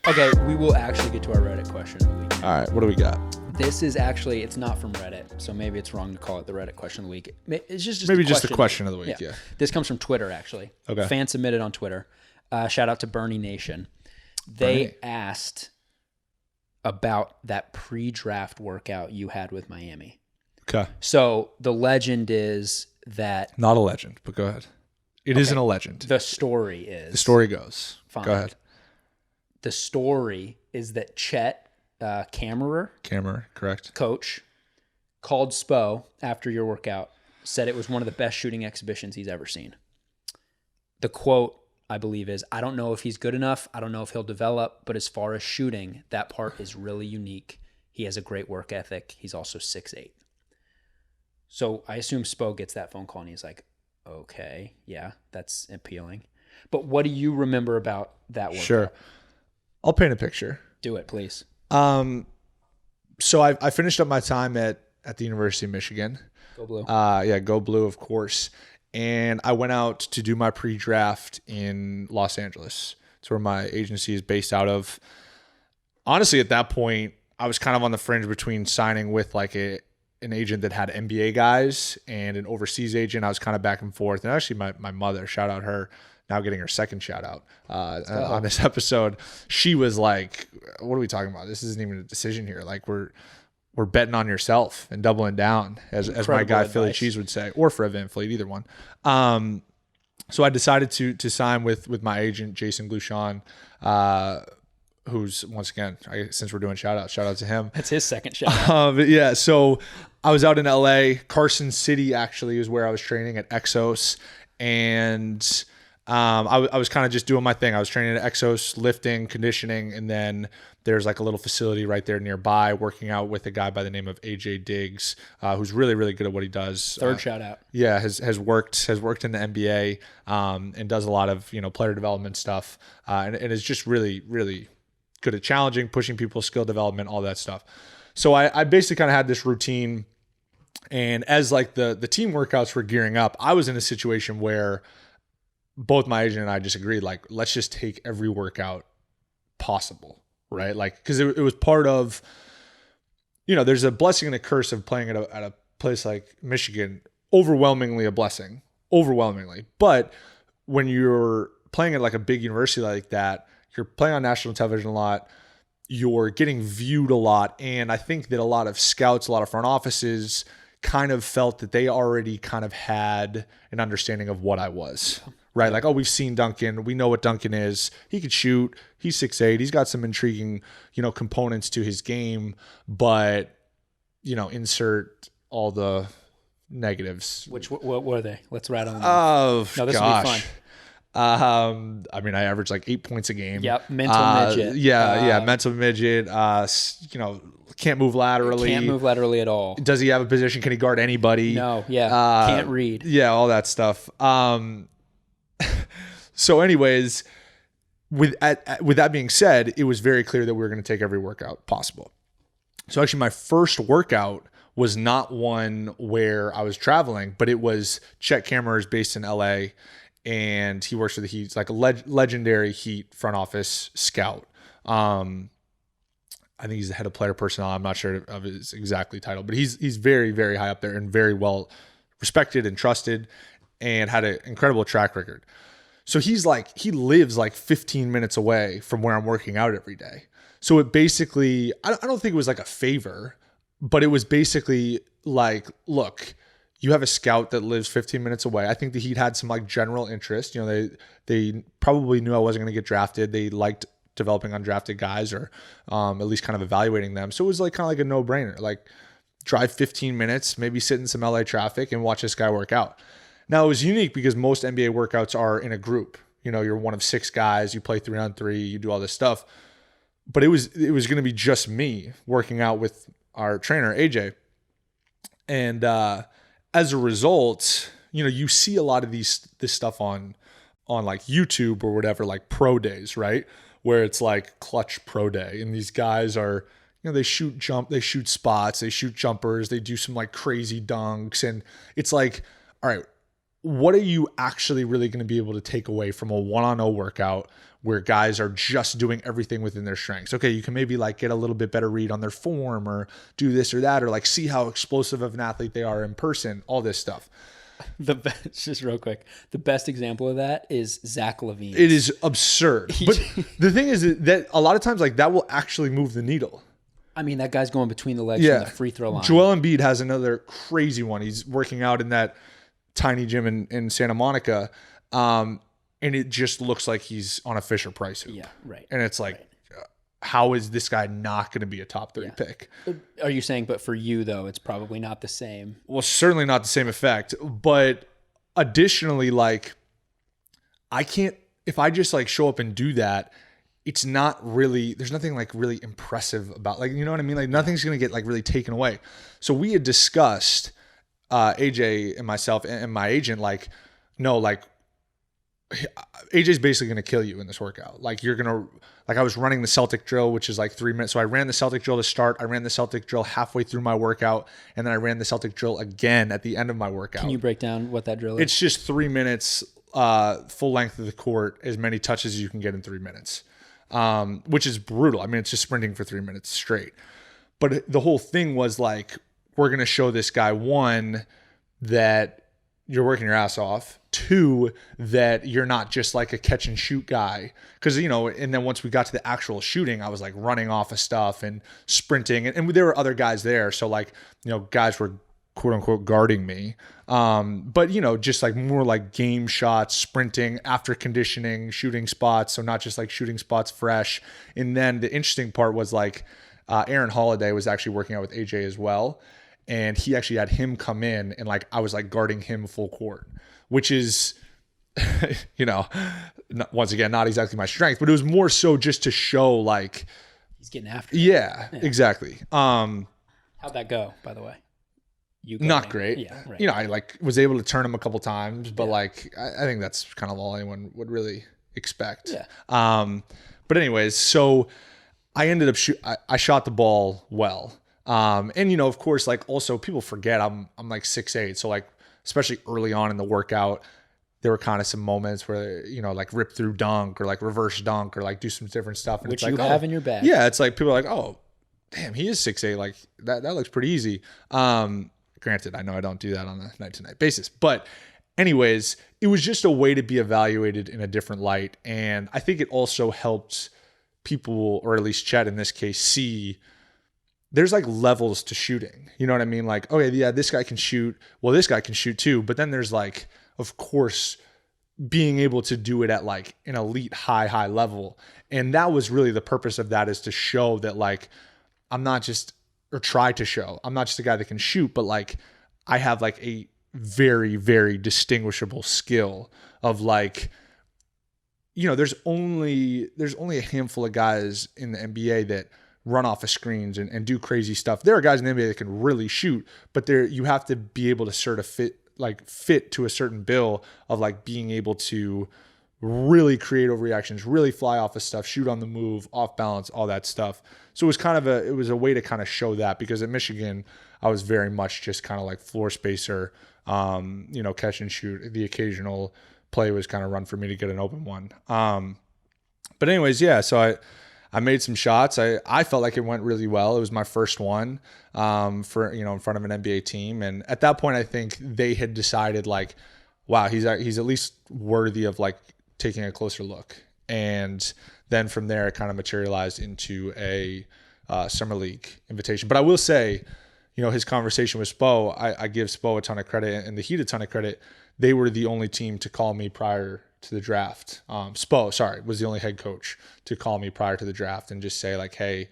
Okay, we will actually get to our Reddit question of the week. All right, what do we got? This is actually, it's not from Reddit, so maybe it's wrong to call it the Reddit question of the week. It's just maybe just the question of the week, yeah. This comes from Twitter, actually. Okay. Fan submitted on Twitter. Shout out to Bernie Nation. They asked about that pre-draft workout you had with Miami. Okay. So the legend is that... Not a legend, but go ahead. It isn't a legend. The story is... The story goes. Fine. Go ahead. The story is that Chet Kammerer, correct. coach, called Spo after your workout, said it was one of the best shooting exhibitions he's ever seen. The quote, I believe, is, I don't know if he's good enough. I don't know if he'll develop, but as far as shooting, that part is really unique. He has a great work ethic. He's also 6'8". So I assume Spo gets that phone call and he's like, okay, yeah, that's appealing. But what do you remember about that workout? Sure. I'll paint a picture. Do it, please. So I finished up my time at the University of Michigan. Go Blue. Go Blue, of course. And I went out to do my pre-draft in Los Angeles. It's where my agency is based out of. Honestly, at that point, I was kind of on the fringe between signing with like an agent that had NBA guys and an overseas agent. I was kind of back and forth. And actually, my mother, shout out her, now getting her second shout out on this episode. She was like, what are we talking about? This isn't even a decision here. Like we're betting on yourself and doubling down, as my guy advice. Philly Cheese would say, or Fred VanVleet, either one. So I decided to sign with my agent, Jason Gluchon, who's, once again, since we're doing shout out to him. That's his second shout out. Yeah, so I was out in LA. Carson City actually is where I was training at Exos. And I was kind of just doing my thing. I was training at Exos, lifting, conditioning, and then there's like a little facility right there nearby, working out with a guy by the name of AJ Diggs, who's really, really good at what he does. Third shout out. Yeah, has worked in the NBA and does a lot of player development stuff, and is just really, really good at challenging, pushing people, skill development, all that stuff. So I basically kind of had this routine, and as like the team workouts were gearing up, I was in a situation where both my agent and I just agreed, like, let's just take every workout possible, right? Like, because it was part of, there's a blessing and a curse of playing at a place like Michigan. Overwhelmingly a blessing, But when you're playing at like a big university like that, you're playing on national television a lot, you're getting viewed a lot. And I think that a lot of scouts, a lot of front offices kind of felt that they already kind of had an understanding of what I was. Right, like, oh, we've seen Duncan. We know what Duncan is. He could shoot. He's 6'8". He's got some intriguing, components to his game. But, insert all the negatives. What were they? Let's rattle them. Oh, no, this gosh. will be fun. I mean, I averaged like 8 points a game. Yep, mental midget. Mental midget. Can't move laterally. Can't move laterally at all. Does he have a position? Can he guard anybody? No, can't read. Yeah, all that stuff. So anyways, with that being said, it was very clear that we were going to take every workout possible. So actually my first workout was not one where I was traveling, but it was Chet Kammerer is based in LA and he works for the Heat. It's like a legendary Heat front office scout. I think he's the head of player personnel. I'm not sure of his exactly title, but he's very, very high up there and very well respected and trusted and had an incredible track record. So he lives like 15 minutes away from where I'm working out every day. So it basically, I don't think it was like a favor, but it was basically like, look, you have a scout that lives 15 minutes away. I think the Heat had some like general interest. They probably knew I wasn't going to get drafted. They liked developing undrafted guys or at least kind of evaluating them. So it was like kind of like a no-brainer. Like drive 15 minutes, maybe sit in some LA traffic and watch this guy work out. Now, it was unique because most NBA workouts are in a group. You're one of 6 guys, you play 3-on-3, you do all this stuff. But it was going to be just me working out with our trainer, AJ. And as a result, you see a lot of this stuff on like YouTube or whatever, like pro days, right? Where it's like clutch pro day. And these guys are, they shoot spots, they shoot jumpers, they do some like crazy dunks. And it's like, all right, what are you actually really going to be able to take away from a 1-on-0 workout where guys are just doing everything within their strengths? Okay, you can maybe like get a little bit better read on their form or do this or that, or like see how explosive of an athlete they are in person, all this stuff. Just real quick, the best example of that is Zach LaVine. It is absurd. But the thing is that a lot of times like that will actually move the needle. I mean, that guy's going between the legs from the free throw line. Joel Embiid has another crazy one. He's working out in that tiny gym in Santa Monica. And it just looks like he's on a Fisher Price hoop. Yeah, right. And it's like, how is this guy not going to be a top 30 pick? Are you saying, but for you though, it's probably not the same? Well, certainly not the same effect. But additionally, like, I can't, if I just like show up and do that, it's not really, there's nothing like really impressive about, like, you know what I mean? Like nothing's going to get like really taken away. So we had discussed, AJ and myself and my agent, like, no, like AJ's basically going to kill you in this workout. Like you're going to, like I was running the Celtic Drill, which is like 3 minutes. So I ran the Celtic Drill to start. I ran the Celtic Drill halfway through my workout. And then I ran the Celtic Drill again at the end of my workout. Can you break down what that drill is? It's just 3 minutes, full length of the court, as many touches as you can get in 3 minutes. Which is brutal. I mean, it's just sprinting for 3 minutes straight. But the whole thing was like, we're going to show this guy, one, that you're working your ass off. Two, that you're not just like a catch and shoot guy. Because, you know, and then once we got to the actual shooting, I was like running off of stuff and sprinting. And there were other guys there. So like, you know, guys were quote unquote guarding me. But, you know, just like more like game shots, sprinting, after conditioning, shooting spots. So not just like shooting spots fresh. And then the interesting part was like Aaron Holiday was actually working out with AJ as well. And he actually had him come in and like, I was like guarding him full court, which is, you know, once again, not exactly my strength, but it was more so just to show like, he's getting after it. Yeah, exactly. How'd that go, by the way? Not great. Yeah, right. You know, I like was able to turn him a couple times, but like, I think that's kind of all anyone would really expect. Yeah. But anyways, so I ended up I shot the ball well. And you know, of course, like also people forget I'm like 6'8", so like especially early on in the workout, there were kind of some moments where, you know, like rip through dunk or like reverse dunk or like do some different stuff. And which it's like, you have in your bag. Yeah, it's like people are like, oh, damn, he is 6'8", like that looks pretty easy. Granted, I know I don't do that on a night-to-night basis, but anyways, it was just a way to be evaluated in a different light, and I think it also helped people, or at least Chet in this case, see there's like levels to shooting. You know what I mean? Like, okay, yeah, this guy can shoot. Well, this guy can shoot too. But then there's like, of course, being able to do it at like an elite high level. And that was really the purpose of that, is to show that like, I'm not just, or try to show, I'm not just a guy that can shoot, but like I have like a very, very distinguishable skill of like, you know, there's only a handful of guys in the NBA that run off of screens and do crazy stuff. There are guys in the NBA that can really shoot, but you have to be able to sort of fit to a certain bill of like being able to really create overreactions, really fly off of stuff, shoot on the move, off balance, all that stuff. So it was kind of a way to kind of show that, because at Michigan, I was very much just kind of like floor spacer, you know, catch and shoot. The occasional play was kind of run for me to get an open one. But anyways, yeah, so I made some shots. I felt like it went really well. It was my first one for, you know, in front of an NBA team. And at that point, I think they had decided like, wow, he's at least worthy of like taking a closer look. And then from there, it kind of materialized into a summer league invitation. But I will say, you know, his conversation with Spo, I give Spo a ton of credit and the Heat a ton of credit. They were the only team to call me prior to the draft. Spo, was the only head coach to call me prior to the draft and just say like, hey,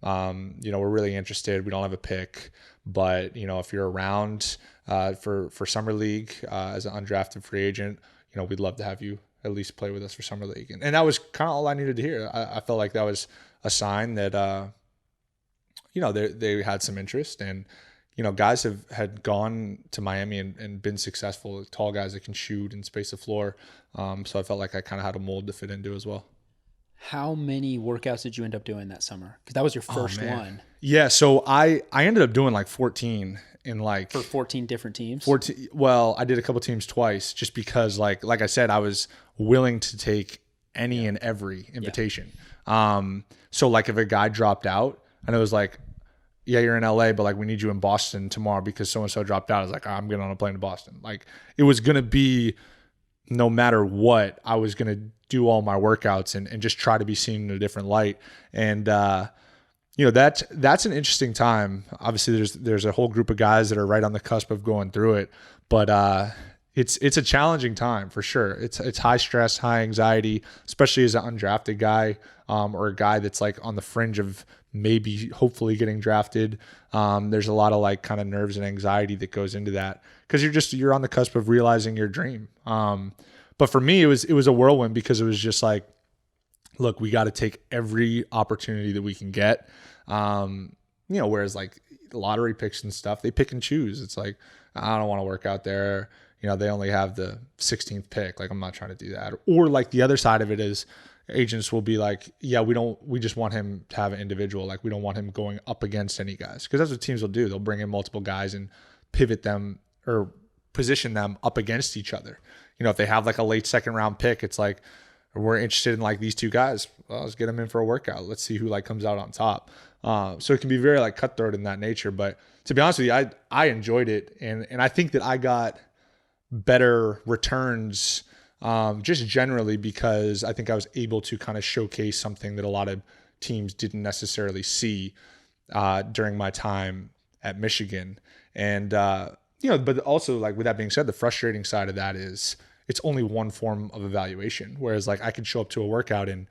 you know, we're really interested. We don't have a pick, but you know, if you're around for summer league as an undrafted free agent, you know, we'd love to have you at least play with us for summer league. And that was kind of all I needed to hear. I felt like that was a sign that, you know, they had some interest, and, you know, guys had gone to Miami and been successful, tall guys that can shoot and space the floor. So I felt like I kind of had a mold to fit into as well. How many workouts did you end up doing that summer? Because that was your first one. Yeah, so I ended up doing like 14, in like For 14 different teams? 14. Well, I did a couple teams twice just because like I said, I was willing to take any and every invitation. So like if a guy dropped out and it was like, yeah, you're in LA, but like we need you in Boston tomorrow because so-and-so dropped out. I was like, I'm getting on a plane to Boston. Like it was going to be no matter what, I was going to do all my workouts and just try to be seen in a different light. And, that's an interesting time. Obviously there's a whole group of guys that are right on the cusp of going through it, but, it's a challenging time for sure. It's high stress, high anxiety, especially as an undrafted guy, or a guy that's like on the fringe of maybe hopefully getting drafted. There's a lot of like kind of nerves and anxiety that goes into that because you're on the cusp of realizing your dream. But for me, it was a whirlwind because it was just like, look, we got to take every opportunity that we can get. Whereas like lottery picks and stuff, they pick and choose. It's like, I don't want to work out there. They only have the 16th pick. Like, I'm not trying to do that. Or like the other side of it is agents will be like, yeah, we just want him to have an individual. Like we don't want him going up against any guys. Cause that's what teams will do. They'll bring in multiple guys and pivot them or position them up against each other. If they have like a late second round pick, it's like, we're interested in like these two guys. Well, let's get them in for a workout. Let's see who like comes out on top. So it can be very like cutthroat in that nature. But to be honest with you, I enjoyed it. And I think that I got better returns just generally because I think I was able to kind of showcase something that a lot of teams didn't necessarily see during my time at Michigan. And, but also like with that being said, the frustrating side of that is it's only one form of evaluation. Whereas like I could show up to a workout and,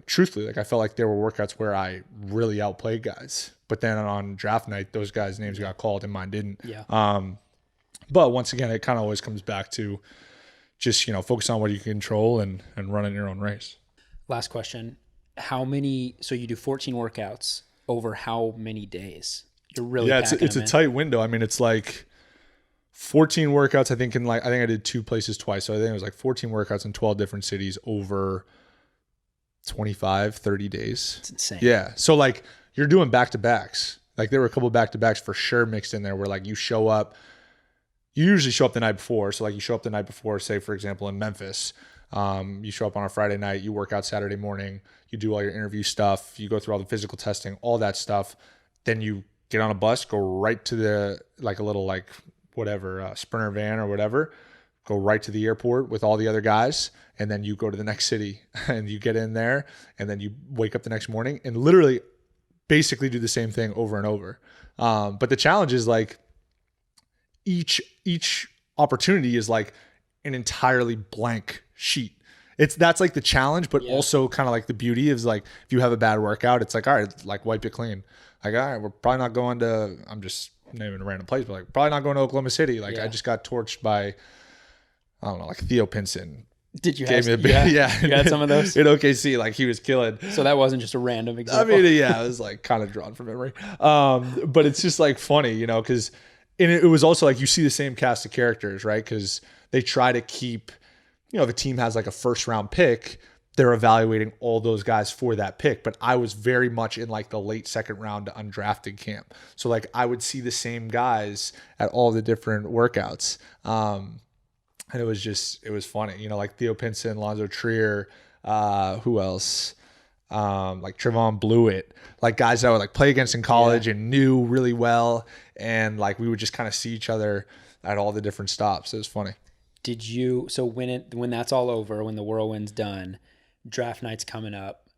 truthfully, like I felt like there were workouts where I really outplayed guys, but then on draft night, those guys' names got called and mine didn't. Yeah. But once again, it kind of always comes back to just, focus on what you can control and running your own race. Last question. So you do 14 workouts over how many days? You're really it's a tight window. I mean, it's like 14 workouts, I think I did two places twice. So I think it was like 14 workouts in 12 different cities over 25, 30 days. It's insane. Yeah. So like you're doing back-to-backs. Like there were a couple of back-to-backs for sure mixed in there where like you usually show up the night before. So like you show up the night before, say for example, in Memphis, you show up on a Friday night, you work out Saturday morning, you do all your interview stuff, you go through all the physical testing, all that stuff. Then you get on a bus, go right to the, like a little like whatever, Sprinter van or whatever, go right to the airport with all the other guys. And then you go to the next city and you get in there and then you wake up the next morning and literally basically do the same thing over and over. But the challenge is like each opportunity is like an entirely blank sheet. That's like the challenge, but also kind of like the beauty is like, if you have a bad workout, it's like, all right, like wipe it clean. Like, all right, we're probably not going to, I'm just naming a random place, but like probably not going to Oklahoma City. Like I just got torched by, I don't know, like Theo Pinson. Did you have, you had some of those? In OKC, like he was killing. So that wasn't just a random example. I mean, yeah, it was like kind of drawn from memory. But it's just like funny, because it was also like you see the same cast of characters, right? Because they try to keep, the team has like a first round pick. They're evaluating all those guys for that pick. But I was very much in like the late second round to undrafted camp. So like I would see the same guys at all the different workouts. And it was funny, like Theo Pinson, Lonzo Trier, who else? Like Trevon Blewett, like guys that I would like play against in college and knew really well. And like, we would just kind of see each other at all the different stops. It was funny. So when that's all over, when the whirlwind's done, draft night's coming up,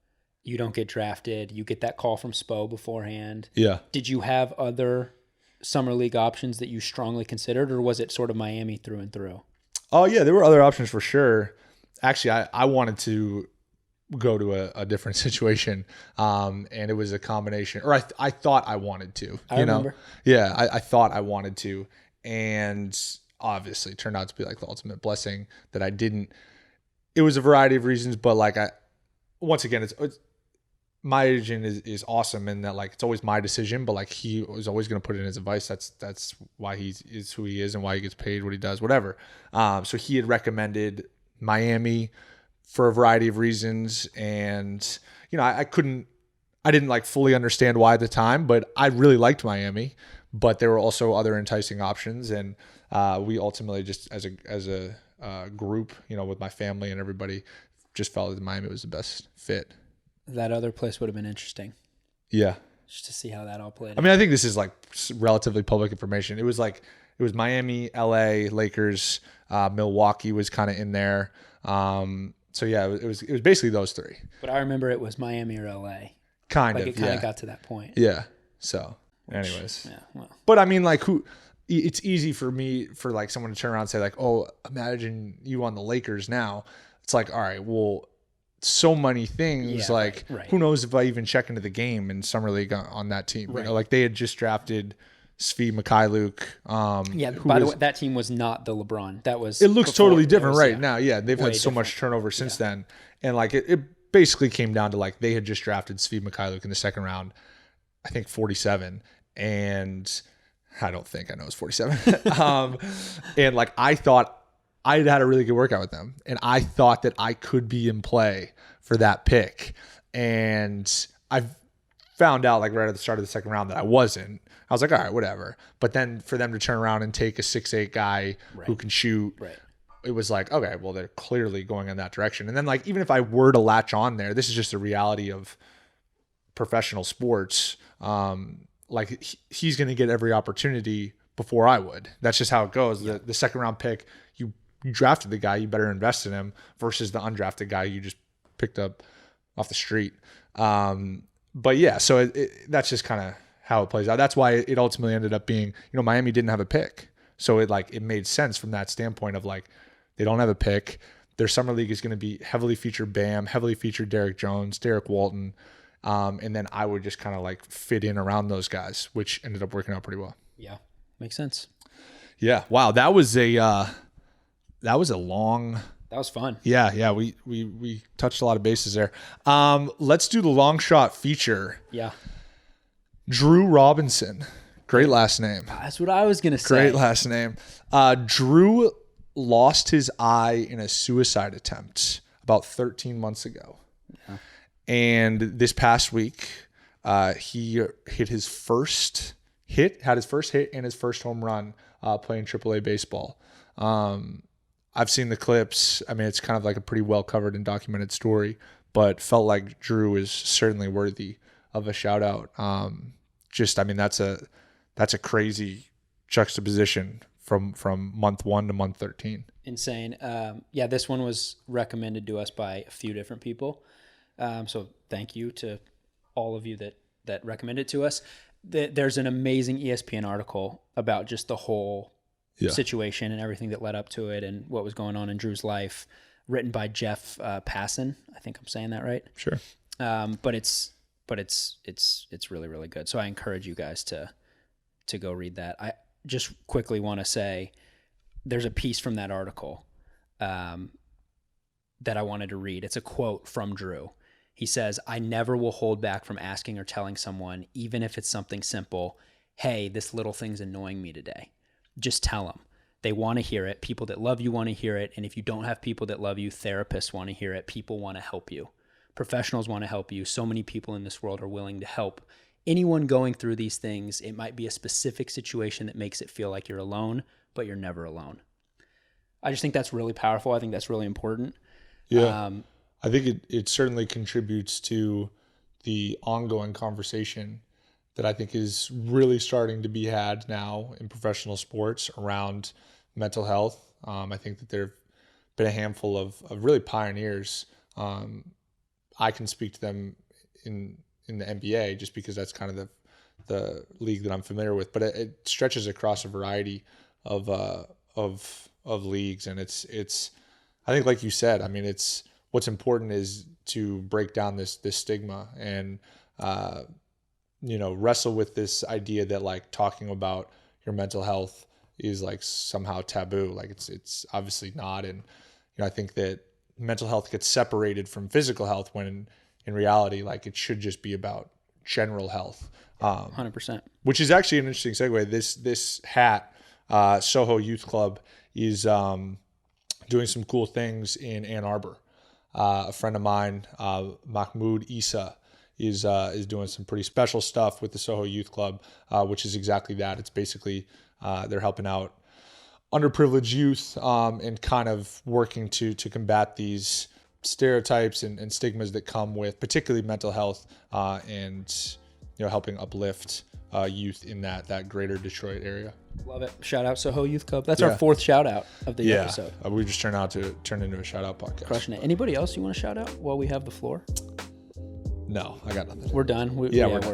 you don't get drafted, you get that call from Spo beforehand. Yeah. Did you have other summer league options that you strongly considered, or was it sort of Miami through and through? Oh yeah, there were other options for sure. Actually, I wanted to go to a different situation, and it was a combination. Or I thought I wanted to. I remember. Yeah, I thought I wanted to, and obviously it turned out to be like the ultimate blessing that I didn't. It was a variety of reasons, but like once again, it's my agent is awesome in that like it's always my decision, but like he was always going to put in his advice. That's why he is who he is and why he gets paid what he does, whatever. So he had recommended Miami for a variety of reasons, and I didn't like fully understand why at the time, but I really liked Miami. but there were also other enticing options. And we ultimately just as a group, with my family and everybody, just felt that Miami was the best fit. That other place would have been interesting. Yeah. Just to see how that all played out. I mean, I think this is like relatively public information. It was Miami, LA, Lakers, Milwaukee was kind of in there. So yeah, it was basically those three. But I remember it was Miami or LA. It kind of got to that point. Yeah. So anyways. Yeah. Well. But I mean, like it's easy for like someone to turn around and say like, oh, imagine you on the Lakers now. It's like, all right, well, so many things, right. Who knows if I even check into the game in summer league on that team. Right. Like they had just drafted Svi Mikhailuk. By the way, that team was not the LeBron. That was it looks totally different now. Yeah, they've had so much turnover since then, and like it basically came down to like they had just drafted Svi Mikhailuk in the second round, I think 47, and I know it's 47. And like I thought I had a really good workout with them, and I thought that I could be in play for that pick, and I found out like right at the start of the second round that I wasn't. I was like, all right, whatever. But then for them to turn around and take a 6'8" guy who can shoot, it was like, okay, well, they're clearly going in that direction. And then like, even if I were to latch on there, this is just the reality of professional sports. Like he's going to get every opportunity before I would. That's just how it goes. Yeah. The second round pick, you drafted the guy, you better invest in him versus the undrafted guy you just picked up off the street. But yeah, so that's just kind of how it plays out. That's why it ultimately ended up being, Miami didn't have a pick. So it made sense from that standpoint of like, they don't have a pick. Their summer league is going to be heavily featured Bam, heavily featured Derek Jones, Derek Walton. And then I would just kind of like fit in around those guys, which ended up working out pretty well. Yeah. Makes sense. Yeah. Wow. That was a long. That was fun. Yeah. We touched a lot of bases there. Let's do the long shot feature. Yeah. Drew Robinson. Great last name. That's what I was going to say. Great last name. Drew lost his eye in a suicide attempt about 13 months ago. Yeah. And this past week, he had his first hit and his first home run playing AAA baseball. I've seen the clips. I mean, it's kind of like a pretty well covered and documented story, but felt like Drew is certainly worthy of a shout out. That's a crazy juxtaposition from month 1 to month 13. Insane. This one was recommended to us by a few different people. So thank you to all of you that recommended it to us. There's an amazing ESPN article about just the whole situation and everything that led up to it and what was going on in Drew's life, written by Jeff Passan. I think I'm saying that right. Sure. But it's really, really good. So I encourage you guys to go read that. I just quickly want to say there's a piece from that article that I wanted to read. It's a quote from Drew. He says, "I never will hold back from asking or telling someone, even if it's something simple, hey, this little thing's annoying me today. Just tell them. They want to hear it. People that love you want to hear it. And if you don't have people that love you, therapists want to hear it. People want to help you. Professionals want to help you. So many people in this world are willing to help anyone going through these things. It might be a specific situation that makes it feel like you're alone, but you're never alone." I just think that's really powerful. I think that's really important. Yeah. I think it certainly contributes to the ongoing conversation that I think is really starting to be had now in professional sports around mental health. I think that there have been a handful of really pioneers. I can speak to them in the NBA just because that's kind of the league that I'm familiar with, but it stretches across a variety of leagues. And it's, I think like you said, I mean, it's, what's important is to break down this stigma and, wrestle with this idea that like talking about your mental health is like somehow taboo. Like it's obviously not. And, I think that mental health gets separated from physical health when in reality, like it should just be about general health. 100%. Which is actually an interesting segue. This hat, Soho Youth Club, is doing some cool things in Ann Arbor. A friend of mine, Mahmoud Isa, is doing some pretty special stuff with the Soho Youth Club, which is exactly that. It's basically they're helping out underprivileged youth and kind of working to combat these stereotypes and stigmas that come with particularly mental health and helping uplift youth in that greater Detroit area. Love it. Shout out Soho Youth Club. That's our 4th shout out of the episode. We just turned into a shout out podcast. Crushing it. Anybody else you want to shout out while we have the floor? No, I got nothing. We're done. We're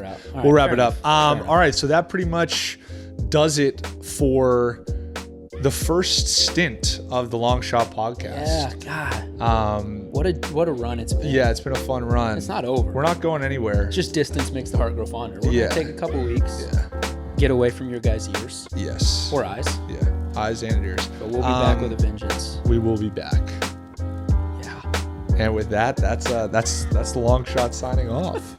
out. We'll wrap it up. All right, so that pretty much does it for the first stint of the Long Shot podcast. Yeah, God. What a run it's been. Yeah, it's been a fun run. It's not over. We're not going anywhere. It's just distance makes the heart grow fonder. We're going to take a couple weeks. Yeah. Get away from your guys' ears. Yes. Or eyes. Yeah, eyes and ears. But we'll be back with a vengeance. We will be back. Yeah. And with that, that's the Long Shot signing off.